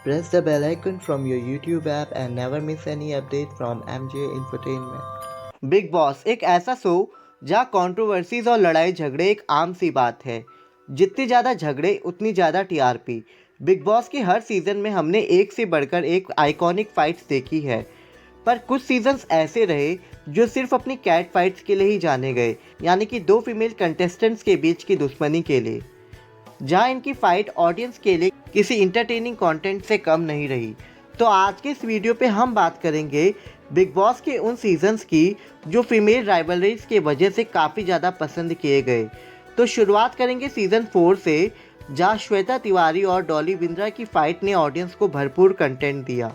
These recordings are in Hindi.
Press the bell icon from your YouTube app and never miss any update from MJ Entertainment. Big boss एक ऐसा शो जहाँ कंट्रोवर्सीज और लड़ाई झगड़े एक आम सी बात है। जितनी ज़्यादा झगड़े उतनी ज़्यादा टीआरपी। बिग बॉस के हर सीज़न में हमने एक से बढ़कर एक आइकॉनिक फाइट्स देखी है, पर कुछ सीजन्स ऐसे रहे जो सिर्फ अपनी कैट फाइट्स के लिए ही जाने गए, यानी कि दो फीमेल कंटेस्टेंट्स के बीच की दुश्मनी के लिए, जहां इनकी फाइट ऑडियंस के लिए किसी इंटरटेनिंग कंटेंट से कम नहीं रही। तो आज के इस वीडियो पे हम बात करेंगे बिग बॉस के उन सीजन्स की जो फीमेल राइवलरीज के वजह से काफ़ी ज़्यादा पसंद किए गए। तो शुरुआत करेंगे सीज़न 4 से, जहां श्वेता तिवारी और डॉली बिंद्रा की फाइट ने ऑडियंस को भरपूर कंटेंट दिया।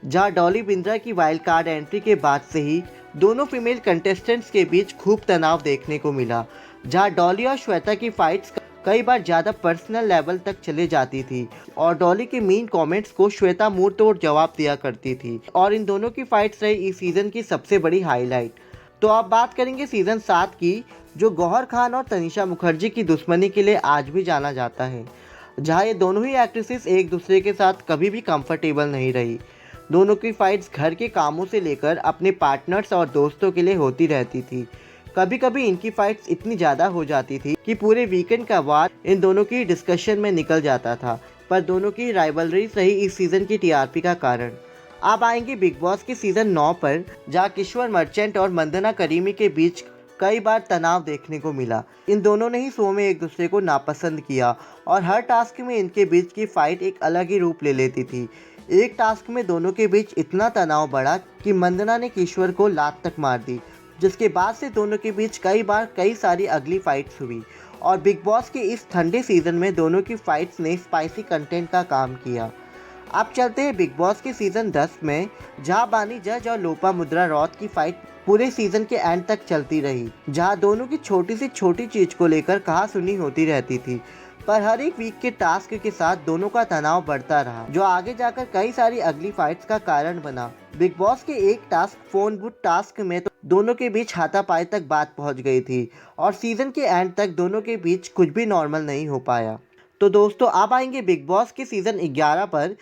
जहां डॉली बिंद्रा की वाइल्ड कार्ड एंट्री के बाद से ही दोनों फीमेल कंटेस्टेंट्स के बीच खूब तनाव देखने को मिला। जहां डॉली और श्वेता की फाइट्स कई बार ज़्यादा पर्सनल लेवल तक चले जाती थी और डॉली के मीन कमेंट्स को श्वेता मुंह तोड़ जवाब दिया करती थी, और इन दोनों की फाइट्स रही इस सीज़न की सबसे बड़ी हाईलाइट। तो अब बात करेंगे सीज़न 7 की, जो गौहर खान और तनिषा मुखर्जी की दुश्मनी के लिए आज भी जाना जाता है। जहां ये दोनों ही एक्ट्रेसेस एक दूसरे के साथ कभी भी कंफर्टेबल नहीं रही। दोनों की फाइट्स घर के कामों से लेकर अपने पार्टनर्स और दोस्तों के लिए होती रहती थी। कभी कभी इनकी फाइट्स इतनी ज़्यादा हो जाती थी कि पूरे वीकेंड का वार इन दोनों की डिस्कशन में निकल जाता था, पर दोनों की राइवलरी सही इस सीज़न की टीआरपी का कारण। अब आएंगे बिग बॉस के सीज़न 9 पर, जहाँ किशोर मर्चेंट और मंदना करीमी के बीच कई बार तनाव देखने को मिला। इन दोनों ने ही शो में एक दूसरे को नापसंद किया और हर टास्क में इनके बीच की फाइट एक अलग ही रूप ले लेती थी। एक टास्क में दोनों के बीच इतना तनाव बढ़ा कि मंदना ने किशोर को लात तक मार दी, जिसके बाद से दोनों के बीच कई सारी अगली फाइट्स हुई। और बिग बॉस के इस ठंडे सीज़न में दोनों की फाइट्स ने स्पाइसी कंटेंट का काम किया। अब चलते हैं बिग बॉस के सीज़न 10 में, जहां बानी जज और लोपामुद्रा रॉथ की फाइट पूरे सीज़न के एंड तक चलती रही। जहां दोनों की छोटी से छोटी चीज़ को लेकर कहासुनी होती रहती थी, पर हर एक वीक के टास्क के साथ दोनों का तनाव बढ़ता रहा, जो आगे जाकर कई सारी अगली फाइट्स का कारण बना। बिग बॉस के एक टास्क फोन बूथ टास्क में तो दोनों के बीच हाथापाई तक बात पहुंच गई थी और सीजन के एंड तक दोनों के बीच कुछ भी नॉर्मल नहीं हो पाया। तो दोस्तों अब आएंगे बिग बॉस के सीज़न 11 पर।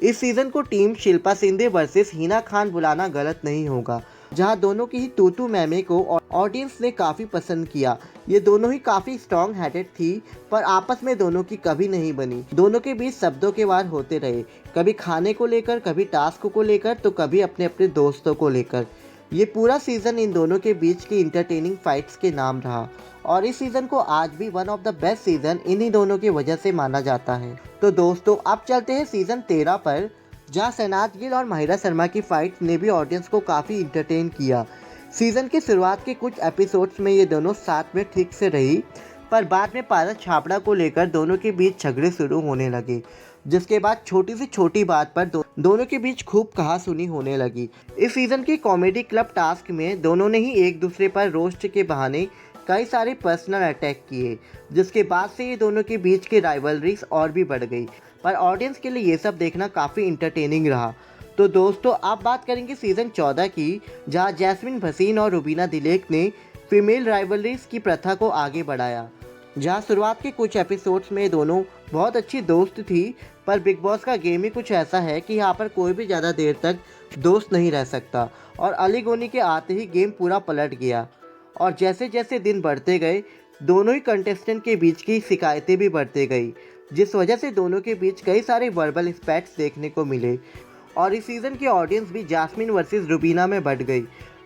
इस सीज़न को टीम शिल्पा शिंदे वर्सेस हिना खान बुलाना गलत नहीं होगा, जहां दोनों की ही तूतू मैमे को ऑडियंस ने काफ़ी पसंद किया। ये दोनों ही काफ़ी स्ट्रॉन्ग हेडेड थी, पर आपस में दोनों की कभी नहीं बनी। दोनों के बीच शब्दों के वार होते रहे, कभी खाने को लेकर, कभी टास्क को लेकर, तो कभी अपने अपने दोस्तों को लेकर। ये पूरा सीज़न इन दोनों के बीच की इंटरटेनिंग फाइट्स के नाम रहा और इस सीज़न को आज भी one of the best season इन्हीं दोनों की वजह से माना जाता है। तो दोस्तों अब चलते हैं सीज़न 13 पर, जहां शहनाज गिल और माहिरा शर्मा की फाइट ने भी ऑडियंस को काफ़ी इंटरटेन किया। सीज़न की शुरुआत के कुछ एपिसोड्स में ये दोनों साथ में ठीक से रही, पर बाद में पारस छाबड़ा को लेकर दोनों के बीच झगड़े शुरू होने लगे, जिसके बाद छोटी से छोटी बात पर दोनों के बीच खूब कहासुनी होने लगी। इस सीज़न की कॉमेडी क्लब टास्क में दोनों ने ही एक दूसरे पर रोस्ट के बहाने कई सारे पर्सनल अटैक किए, जिसके बाद से ये दोनों के बीच की राइवलरीज और भी बढ़ गई, पर ऑडियंस के लिए ये सब देखना काफ़ी इंटरटेनिंग रहा। तो दोस्तों अब बात करेंगे सीज़न 14 की, जहां जैस्मिन भसीन और रुबीना दिलेक ने फीमेल राइवलरीज की प्रथा को आगे बढ़ाया। जहां शुरुआत के कुछ एपिसोड्स में दोनों बहुत अच्छी दोस्त थी, पर बिग बॉस का गेम ही कुछ ऐसा है कि यहाँ पर कोई भी ज़्यादा देर तक दोस्त नहीं रह सकता, और अली गोनी के आते ही गेम पूरा पलट गया। और जैसे जैसे दिन बढ़ते गए, दोनों ही कंटेस्टेंट के बीच की शिकायतें भी बढ़ते गई, जिस वजह से दोनों के बीच कई सारे वर्बल स्पैट्स देखने को मिले और इस सीज़न की ऑडियंस भी जैस्मिन वर्सेस रुबीना में बढ़ गई।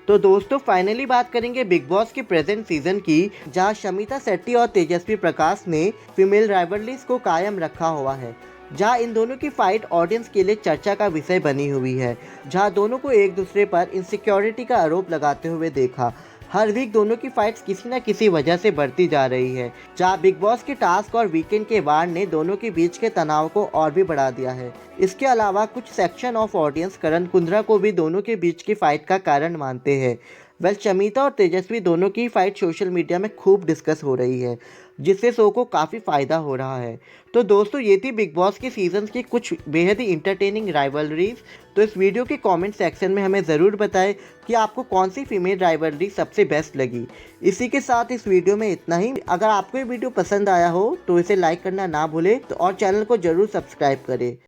तो दोस्तों फाइनली बात करेंगे बिग बॉस के प्रेजेंट सीज़न की, जहां शमिता शेट्टी और तेजस्वी प्रकाश ने फीमेल राइवलरीज को कायम रखा हुआ है। जहां इन दोनों की फाइट ऑडियंस के लिए चर्चा का विषय बनी हुई है, जहां दोनों को एक दूसरे पर इनसिक्योरिटी का आरोप लगाते हुए देखा। हर वीक दोनों की फाइट्स किसी न किसी वजह से बढ़ती जा रही है, जहां बिग बॉस के टास्क और वीकेंड के वार ने दोनों के बीच के तनाव को और भी बढ़ा दिया है। इसके अलावा कुछ सेक्शन ऑफ ऑडियंस करण कुंद्रा को भी दोनों के बीच की फाइट का कारण मानते हैं। शमिता और तेजस्वी दोनों की फाइट सोशल मीडिया में खूब डिस्कस हो रही है, जिससे शो को काफ़ी फ़ायदा हो रहा है। तो दोस्तों ये थी बिग बॉस के सीजन्स की कुछ बेहद ही इंटरटेनिंग राइवलरीज। तो इस वीडियो के कमेंट सेक्शन में हमें ज़रूर बताएं कि आपको कौन सी फीमेल राइवलरी सबसे बेस्ट लगी। इसी के साथ इस वीडियो में इतना ही। अगर आपको ये वीडियो पसंद आया हो तो इसे लाइक करना ना भूलें, तो और चैनल को ज़रूर सब्सक्राइब करें।